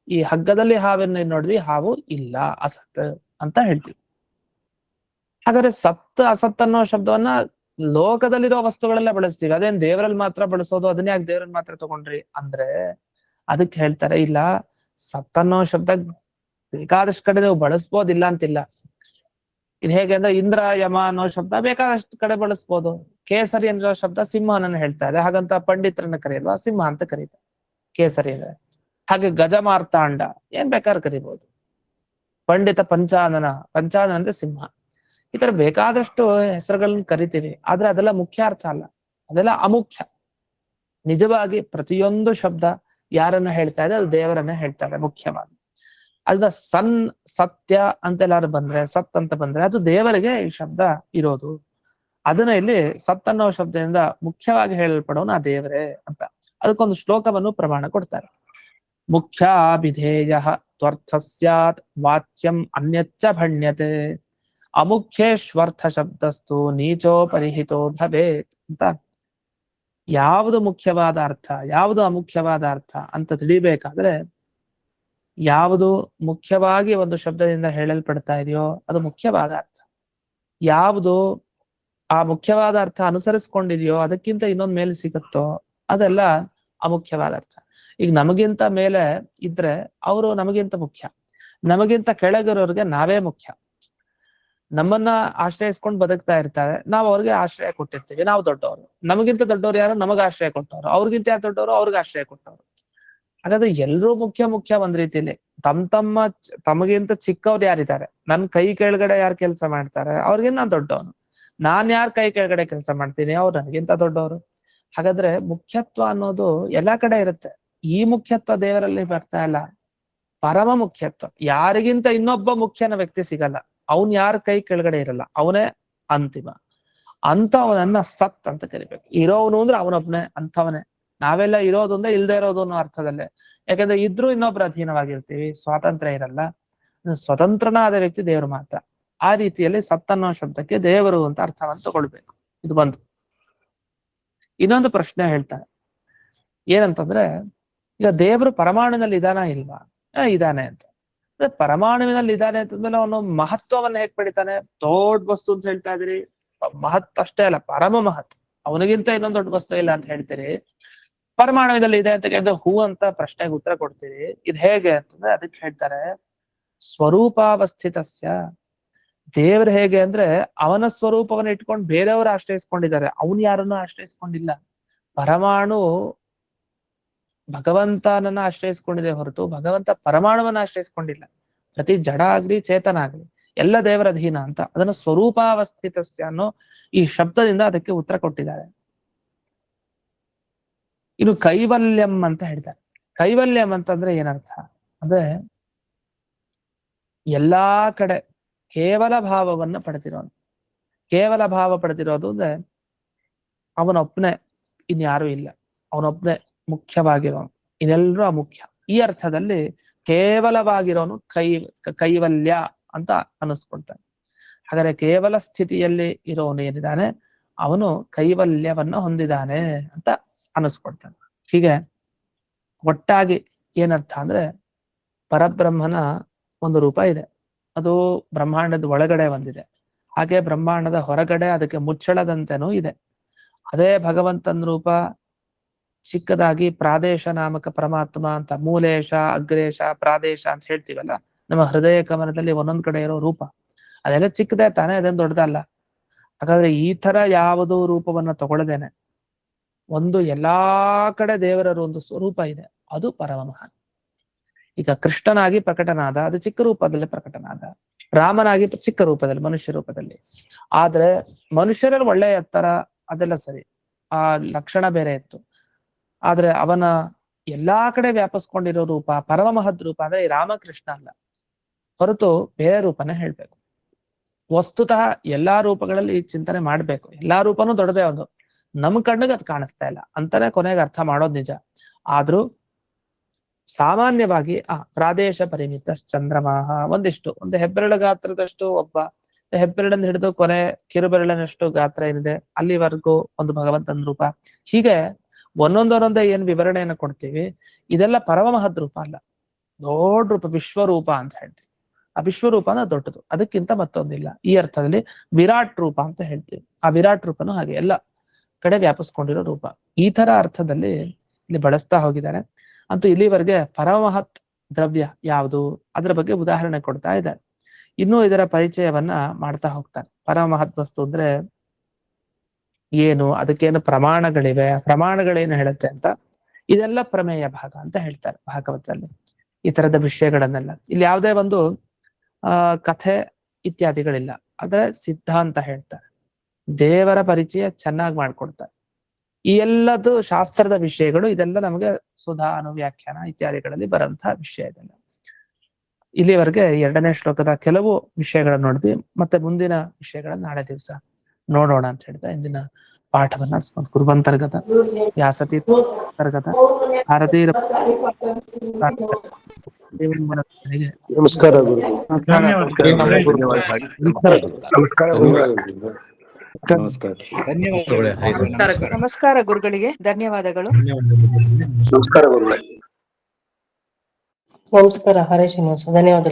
ಈ ಹಗ್ಗದಲ್ಲಿ ಹಾವನ್ನು ನೋಡಿದ್ವಿ, ಹಾವು ಇಲ್ಲ, ಅಸತ್ ಅಂತ ಹೇಳ್ತೀವಿ. ಹಾಗಾದ್ರೆ ಸತ್ ಅಸತ್ ಅನ್ನೋ ಶಬ್ದವನ್ನ ಲೋಕದಲ್ಲಿರೋ ವಸ್ತುಗಳೆಲ್ಲ ಬಳಸ್ತೀವಿ, ಅದೇನ್ ದೇವರಲ್ಲಿ ಮಾತ್ರ ಬಳಸೋದು, ಅದನ್ನ ಯಾಕೆ ದೇವರಲ್ಲಿ ಮಾತ್ರ ತಗೊಂಡ್ರಿ ಅಂದ್ರೆ ಅದಕ್ಕೆ ಹೇಳ್ತಾರೆ, ಇಲ್ಲ ಸತ್ ಅನ್ನೋ ಶಬ್ದ ಬೇಕಾದಷ್ಟು ಕಡೆ ನೀವು ಬಳಸ್ಬೋದಿಲ್ಲ ಅಂತಿಲ್ಲ. ಇದು ಹೇಗೆ ಅಂದ್ರೆ ಇಂದ್ರ ಯಮ ಅನ್ನೋ ಶಬ್ದ ಬೇಕಾದಷ್ಟು ಕಡೆ ಬಳಸ್ಬೋದು. ಕೇಸರಿ ಅನ್ನೋ ಶಬ್ದ ಸಿಂಹನನ್ನ ಹೇಳ್ತಾ ಇದೆ, ಹಾಗಂತ ಪಂಡಿತರನ್ನ ಕರೆಯಲ್ವಾ ಸಿಂಹ ಅಂತ ಕರೀತಾರೆ, ಕೇಸರಿ ಅಂದ್ರೆ. ಹಾಗೆ ಗಜಮಾರ್ತಾಂಡ ಏನ್ ಬೇಕಾದ್ರೆ ಕರಿಬಹುದು. ಪಂಡಿತ ಪಂಚಾನನ, ಪಂಚಾನನ ಅಂದ್ರೆ ಸಿಂಹ. ಈ ತರ ಬೇಕಾದಷ್ಟು ಹೆಸರುಗಳನ್ನ ಕರಿತೀವಿ, ಆದ್ರೆ ಅದೆಲ್ಲ ಮುಖ್ಯ ಅರ್ಥ ಅಲ್ಲ, ಅದೆಲ್ಲ ಅಮುಖ್ಯ. ನಿಜವಾಗಿ ಪ್ರತಿಯೊಂದು ಶಬ್ದ ಯಾರನ್ನ ಹೇಳ್ತಾ ಇದೆ, ಅದು ದೇವರನ್ನ ಹೇಳ್ತಾರೆ ಮುಖ್ಯವಾಗಿ. ಅಲ್ದ ಸನ್ ಸತ್ಯ ಅಂತೆಲ್ಲಾರು ಬಂದ್ರೆ, ಸತ್ ಅಂತ ಬಂದ್ರೆ ಅದು ದೇವರಿಗೆ ಈ ಶಬ್ದ ಇರೋದು. ಅದನ್ನ ಇಲ್ಲಿ ಸತ್ ಅನ್ನೋ ಶಬ್ದದಿಂದ ಮುಖ್ಯವಾಗಿ ಹೇಳಲ್ಪಡೋನು ಆ ದೇವರೇ ಅಂತ. ಅದಕ್ಕೊಂದು ಶ್ಲೋಕವನ್ನು ಪ್ರಮಾಣ ಕೊಡ್ತಾರೆ. ಮುಖ್ಯಾಭಿಧೇಯ ತ್ವರ್ಥ ಸ್ಯಾತ್ ವಾಚ್ಯಂ ಅನ್ಯಚ್ಚ ಭಣ್ಯತೆ, ಅಮುಖ್ಯೇಶ್ವರ್ಥ ಶಬ್ದಸ್ತು ನೀಚೋ ಪರಿಹಿತೋ ಭವೇತ್ ಅಂತ. ಯಾವುದು ಮುಖ್ಯವಾದ ಅರ್ಥ, ಯಾವುದು ಅಮುಖ್ಯವಾದ ಅರ್ಥ ಅಂತ ತಿಳಿಬೇಕಾದ್ರೆ, ಯಾವುದು ಮುಖ್ಯವಾಗಿ ಒಂದು ಶಬ್ದದಿಂದ ಹೇಳಲ್ಪಡ್ತಾ ಇದೆಯೋ ಅದು ಮುಖ್ಯವಾದ ಅರ್ಥ. ಯಾವುದು ಆ ಮುಖ್ಯವಾದ ಅರ್ಥ ಅನುಸರಿಸ್ಕೊಂಡಿದೆಯೋ ಅದಕ್ಕಿಂತ ಇನ್ನೊಂದ್ ಮೇಲೆ ಸಿಗುತ್ತೋ ಅದೆಲ್ಲ ಅಮುಖ್ಯವಾದ ಅರ್ಥ. ಈಗ ನಮಗಿಂತ ಮೇಲೆ ಇದ್ರೆ ಅವರು ನಮಗಿಂತ ಮುಖ್ಯ, ನಮಗಿಂತ ಕೆಳಗಿರೋರಿಗೆ ನಾವೇ ಮುಖ್ಯ. ನಮ್ಮನ್ನ ಆಶ್ರಯಿಸ್ಕೊಂಡು ಬದುಕ್ತಾ ಇರ್ತಾರೆ, ನಾವು ಅವ್ರಿಗೆ ಆಶ್ರಯ ಕೊಟ್ಟಿರ್ತೀವಿ, ನಾವು ದೊಡ್ಡವರು. ನಮಗಿಂತ ದೊಡ್ಡವ್ರು ಯಾರು? ನಮಗ ಆಶ್ರಯ ಕೊಟ್ಟವ್ರು. ಅವ್ರಿಗಿಂತ ಯಾರು ದೊಡ್ಡವರು? ಅವ್ರಿಗೆ ಆಶ್ರಯ ಕೊಟ್ಟವ್ರು. ಹಾಗಾದ್ರೆ ಎಲ್ರೂ ಮುಖ್ಯ ಒಂದ್ ರೀತಿಯಲ್ಲಿ. ತಮಗಿಂತ ಚಿಕ್ಕವ್ರು ಯಾರಿದ್ದಾರೆ, ನನ್ ಕೈ ಕೆಳಗಡೆ ಯಾರು ಕೆಲಸ ಮಾಡ್ತಾರೆ ಅವ್ರಿಗಿಂತ ನಾನ್ ದೊಡ್ಡವನು. ನಾನ್ ಯಾರ ಕೈ ಕೆಳಗಡೆ ಕೆಲಸ ಮಾಡ್ತೀನಿ ಅವ್ರು ನನಗಿಂತ ದೊಡ್ಡವರು. ಹಾಗಾದ್ರೆ ಮುಖ್ಯತ್ವ ಅನ್ನೋದು ಎಲ್ಲಾ ಕಡೆ ಇರುತ್ತೆ. ಈ ಮುಖ್ಯತ್ವ ದೇವರಲ್ಲಿ ಬರ್ತಾ ಇಲ್ಲ, ಪರಮ ಮುಖ್ಯತ್ವ. ಯಾರಿಗಿಂತ ಇನ್ನೊಬ್ಬ ಮುಖ್ಯನ ವ್ಯಕ್ತಿ ಸಿಗಲ್ಲ, ಅವನ್ ಯಾರ ಕೈ ಕೆಳಗಡೆ ಇರಲ್ಲ, ಅವನೇ ಅಂತಿಮ. ಅಂತವನನ್ನ ಸತ್ ಅಂತ ಕರಿಬೇಕು. ಇರೋವನು ಅಂದ್ರೆ ಅವನೊಬ್ನೇ, ಅಂತವನೇ. ನಾವೆಲ್ಲ ಇರೋದು ಅಂದ್ರೆ ಇಲ್ದೇ ಇರೋದು ಅನ್ನೋ ಅರ್ಥದಲ್ಲೇ. ಯಾಕಂದ್ರೆ ಇದ್ರೂ ಇನ್ನೊಬ್ರು ಅಧೀನವಾಗಿರ್ತೀವಿ, ಸ್ವಾತಂತ್ರ್ಯ ಇರಲ್ಲ. ಸ್ವತಂತ್ರನಾದ ವ್ಯಕ್ತಿ ದೇವರು ಮಾತ್ರ. ಆ ರೀತಿಯಲ್ಲಿ ಸತ್ ಅನ್ನೋ ಶಬ್ದಕ್ಕೆ ದೇವರು ಅಂತ ಅರ್ಥವನ್ನು ತಗೊಳ್ಬೇಕು. ಇದು ಒಂದು. ಇನ್ನೊಂದು ಪ್ರಶ್ನೆ ಹೇಳ್ತಾರೆ, ಏನಂತಂದ್ರೆ ಈಗ ದೇವರು ಪರಮಾಣುವಿನಲ್ಲಿ ಇದಾನ ಇಲ್ವಾ? ಇದಾನೆ ಅಂತ. ಪರಮಾಣುವಿನಲ್ಲಿ ಇದಾನೆ ಅಂತಂದ್ಮೇಲೆ ಅವನು ಮಹತ್ವವನ್ನ ಹೇಗ್ ಪಡಿತಾನೆ? ದೊಡ್ಡ ವಸ್ತು ಅಂತ ಹೇಳ್ತಾ ಇದ್ರಿ, ಮಹತ್ ಅಷ್ಟೇ ಅಲ್ಲ, ಪರಮ ಮಹತ್. ಅವನಿಗಿಂತ ಇನ್ನೊಂದು ದೊಡ್ಡ ವಸ್ತು ಇಲ್ಲ ಅಂತ ಹೇಳ್ತೀರಿ. ಪರಮಾಣುವಿನಲ್ಲಿ ಇದೆ ಅಂತ ಕೇಳಿದ್ರೆ ಹೂ ಅಂತ ಪ್ರಶ್ನೆಗೆ ಉತ್ತರ ಕೊಡ್ತೀರಿ. ಇದು ಹೇಗೆ ಅಂತಂದ್ರೆ ಅದಕ್ಕೆ ಹೇಳ್ತಾರೆ ಸ್ವರೂಪಾವಸ್ಥಿತಸ್ಯ. ದೇವ್ರು ಹೇಗೆ ಅಂದ್ರೆ ಅವನ ಸ್ವರೂಪವನ್ನು ಇಟ್ಕೊಂಡು ಬೇರೆಯವರು ಆಶ್ರಯಿಸ್ಕೊಂಡಿದ್ದಾರೆ, ಅವನು ಯಾರನ್ನು ಆಶ್ರಯಿಸ್ಕೊಂಡಿಲ್ಲ. ಪರಮಾಣು ಭಗವಂತನನ್ನ ಆಶ್ರಯಿಸ್ಕೊಂಡಿದೆ ಹೊರತು ಭಗವಂತ ಪರಮಾಣುವನ್ನ ಆಶ್ರಯಿಸ್ಕೊಂಡಿಲ್ಲ. ಪ್ರತಿ ಜಡ ಆಗ್ಲಿ ಚೇತನ ಆಗ್ಲಿ ಎಲ್ಲ ದೇವರ ಅಧೀನ ಅಂತ ಅದನ್ನು ಸ್ವರೂಪಾವಸ್ಥಿತಸ್ಯ ಅನ್ನೋ ಈ ಶಬ್ದದಿಂದ ಅದಕ್ಕೆ ಉತ್ತರ ಕೊಟ್ಟಿದ್ದಾರೆ. ಇನ್ನು ಕೈವಲ್ಯಂ ಅಂತ ಹೇಳ್ತಾರೆ. ಕೈವಲ್ಯಂ ಅಂತಂದ್ರೆ ಏನರ್ಥ ಅಂದ್ರೆ ಎಲ್ಲಾ ಕಡೆ ಕೇವಲ ಭಾವವನ್ನ ಪಡೆದಿರೋದು. ಕೇವಲ ಭಾವ ಪಡೆದಿರೋದು ಅಂದ್ರೆ ಅವನೊಬ್ನೇ, ಇನ್ಯಾರು ಇಲ್ಲ, ಅವನೊಬ್ನೇ ಮುಖ್ಯವಾಗಿರೋನು, ಇದೆಲ್ಲರೂ ಅಮುಖ್ಯ. ಈ ಅರ್ಥದಲ್ಲಿ ಕೇವಲವಾಗಿರೋನು ಕೈವಲ್ಯ ಅಂತ ಅನಿಸ್ಕೊಳ್ತಾನೆ. ಹಾಗಾದ್ರೆ ಕೇವಲ ಸ್ಥಿತಿಯಲ್ಲಿ ಇರೋನು ಏನಿದ್ದಾನೆ ಅವನು ಕೈವಲ್ಯವನ್ನ ಹೊಂದಿದ್ದಾನೆ ಅಂತ ಅನಿಸ್ಕೊಳ್ತಾನೆ. ಹೀಗೆ ಒಟ್ಟಾಗಿ ಏನರ್ಥ ಅಂದ್ರೆ ಪರಬ್ರಹ್ಮನ ಒಂದು ರೂಪ ಇದೆ, ಅದು ಬ್ರಹ್ಮಾಂಡದ ಒಳಗಡೆ ಒಂದಿದೆ, ಹಾಗೆ ಬ್ರಹ್ಮಾಂಡದ ಹೊರಗಡೆ ಅದಕ್ಕೆ ಮುಚ್ಚಳದಂತೆನೂ ಇದೆ. ಅದೇ ಭಗವಂತನ ರೂಪ ಚಿಕ್ಕದಾಗಿ ಪ್ರಾದೇಶ ನಾಮಕ ಪರಮಾತ್ಮ ಅಂತ, ಮೂಲೇಶ ಅಗ್ರೇಶ ಪ್ರಾದೇಶ ಅಂತ ಹೇಳ್ತೀವಲ್ಲ, ನಮ್ಮ ಹೃದಯ ಕಮಲದಲ್ಲಿ ಒಂದೊಂದ್ ಕಡೆ ಇರೋ ರೂಪ ಅದೆಲ್ಲ ಚಿಕ್ಕದೇ ತಾನೇ, ಅದೇನು ದೊಡ್ಡದಲ್ಲ. ಹಾಗಾದ್ರೆ ಈ ತರ ಯಾವುದೋ ರೂಪವನ್ನ ತಗೊಳ್ಳದೇನೆ ಒಂದು ಎಲ್ಲಾ ಕಡೆ ದೇವರ ಒಂದು ಸ್ವರೂಪ ಇದೆ, ಅದು ಪರಮಮಹಾನ್. ಈಗ ಕೃಷ್ಣನಾಗಿ ಪ್ರಕಟನಾದ, ಅದು ಚಿಕ್ಕ ರೂಪದಲ್ಲಿ ಪ್ರಕಟನಾದ. ರಾಮನಾಗಿ ಚಿಕ್ಕ ರೂಪದಲ್ಲಿ, ಮನುಷ್ಯ ರೂಪದಲ್ಲಿ. ಆದ್ರೆ ಮನುಷ್ಯರಲ್ಲಿ ಒಳ್ಳೆಯ ಎತ್ತರ ಅದೆಲ್ಲ ಸರಿ, ಆ ಲಕ್ಷಣ ಬೇರೆ ಇತ್ತು. ಆದ್ರೆ ಅವನ ಎಲ್ಲಾ ಕಡೆ ವ್ಯಾಪಿಸ್ಕೊಂಡಿರೋ ರೂಪ ಪರಮ ಮಹದ್ ರೂಪ ಅಂದ್ರೆ ರಾಮಕೃಷ್ಣ ಅಲ್ಲ, ಹೊರತು ಬೇರೆ ರೂಪನೇ ಹೇಳ್ಬೇಕು. ವಸ್ತುತಃ ಎಲ್ಲಾ ರೂಪಗಳಲ್ಲಿ ಚಿಂತನೆ ಮಾಡ್ಬೇಕು, ಎಲ್ಲಾ ರೂಪನೂ ದೊಡ್ಡದೇ ಒಂದು, ನಮ್ ಕಣ್ಣಿಗೆ ಅದು ಕಾಣಿಸ್ತಾ ಇಲ್ಲ ಅಂತಾನೆ ಕೊನೆಗೆ ಅರ್ಥ ಮಾಡೋದು ನಿಜ. ಆದ್ರೂ ಸಾಮಾನ್ಯವಾಗಿ ಪ್ರಾದೇಶ ಪರಿಮಿತ ಚಂದ್ರಮಾಹ ಒಂದು ಹೆಬ್ಬೆರಳು ಗಾತ್ರದಷ್ಟು, ಒಬ್ಬ ಹೆಬ್ಬೆರಳನ್ನು ಹಿಡಿದು ಕೊನೆ ಕಿರುಬೆರಳಿನಷ್ಟು ಗಾತ್ರ ಏನಿದೆ ಅಲ್ಲಿವರೆಗೂ ಒಂದು ಭಗವಂತನ ರೂಪ. ಹೀಗೆ ಒಂದೊಂದೊಂದೇ ಏನ್ ವಿವರಣೆಯನ್ನು ಕೊಡ್ತೀವಿ, ಇದೆಲ್ಲ ಪರಮ ಮಹದ್ ರೂಪ ಅಲ್ಲ, ದೊಡ್ಡ ರೂಪ, ವಿಶ್ವರೂಪ ಅಂತ ಹೇಳ್ತೀವಿ. ಆ ವಿಶ್ವರೂಪನ ದೊಡ್ಡದು, ಅದಕ್ಕಿಂತ ಮತ್ತೊಂದಿಲ್ಲ. ಈ ಅರ್ಥದಲ್ಲಿ ವಿರಾಟ್ ರೂಪ ಅಂತ ಹೇಳ್ತೀವಿ. ಆ ವಿರಾಟ್ ರೂಪನು ಹಾಗೆ ಎಲ್ಲ ಕಡೆ ವ್ಯಾಪಿಸ್ಕೊಂಡಿರೋ ರೂಪ. ಈ ತರ ಅರ್ಥದಲ್ಲಿ ಇಲ್ಲಿ ಬಳಸ್ತಾ ಹೋಗಿದ್ದಾರೆ. ಅಂತೂ ಇಲ್ಲಿವರೆಗೆ ಪರಮಹತ್ ದ್ರವ್ಯ ಯಾವುದು ಅದರ ಬಗ್ಗೆ ಉದಾಹರಣೆ ಕೊಡ್ತಾ ಇದ್ದಾರೆ. ಇನ್ನೂ ಇದರ ಪರಿಚಯವನ್ನ ಮಾಡ್ತಾ ಹೋಗ್ತಾರೆ. ಪರಮಹತ್ ವಸ್ತು ಅಂದ್ರೆ ಏನು, ಅದಕ್ಕೇನು ಪ್ರಮಾಣಗಳಿವೆ, ಪ್ರಮಾಣಗಳೇನು ಹೇಳುತ್ತೆ ಅಂತ, ಇದೆಲ್ಲ ಪ್ರಮೇಯ ಭಾಗ ಅಂತ ಹೇಳ್ತಾರೆ ಭಾಗವತದಲ್ಲಿ. ಈ ತರದ ವಿಷಯಗಳನ್ನೆಲ್ಲ ಇಲ್ಲಿ ಯಾವುದೇ ಒಂದು ಕಥೆ ಇತ್ಯಾದಿಗಳಿಲ್ಲ, ಆದ್ರೆ ಸಿದ್ಧಾಂತ ಹೇಳ್ತಾರೆ, ದೇವರ ಪರಿಚಯ ಚೆನ್ನಾಗಿ ಮಾಡ್ಕೊಡ್ತಾರೆ. ಈ ಎಲ್ಲದು ಶಾಸ್ತ್ರದ ವಿಷಯಗಳು, ಇದೆಲ್ಲ ನಮಗೆ ಸುಧಾ ಅನುವ್ಯಾಖ್ಯಾನ ಇತ್ಯಾದಿಗಳಲ್ಲಿ ಬರುವಂತಹ ವಿಷಯ ಇದೆಲ್ಲ. ಇಲ್ಲಿವರೆಗೆ 2ನೇ ಶ್ಲೋಕದ ಕೆಲವು ವಿಷಯಗಳನ್ನ ನೋಡಿದ್ವಿ. ಮತ್ತೆ ಮುಂದಿನ ವಿಷಯಗಳನ್ನ ನಾಳೆ ದಿವಸ ನೋಡೋಣ ಅಂತ ಹೇಳ್ತಾ ಇಂದಿನ ಪಾಠವನ್ನ ಕುರುವಂತರ್ಗತ ವ್ಯಾಸತೀರ್ಥರ್ಗತ ಭಾರತೀಯ ನಮಸ್ಕಾರ ಗುರು. ನಮಸ್ಕಾರ ಗುರುಗಳಿಗೆ ಧನ್ಯವಾದಗಳು. ನಮಸ್ಕಾರ ಗುರುಗಳೇ. ನಮಸ್ಕಾರ ಹರೇ ಶ್ರೀನಿವಾಸ, ಧನ್ಯವಾದಗಳು.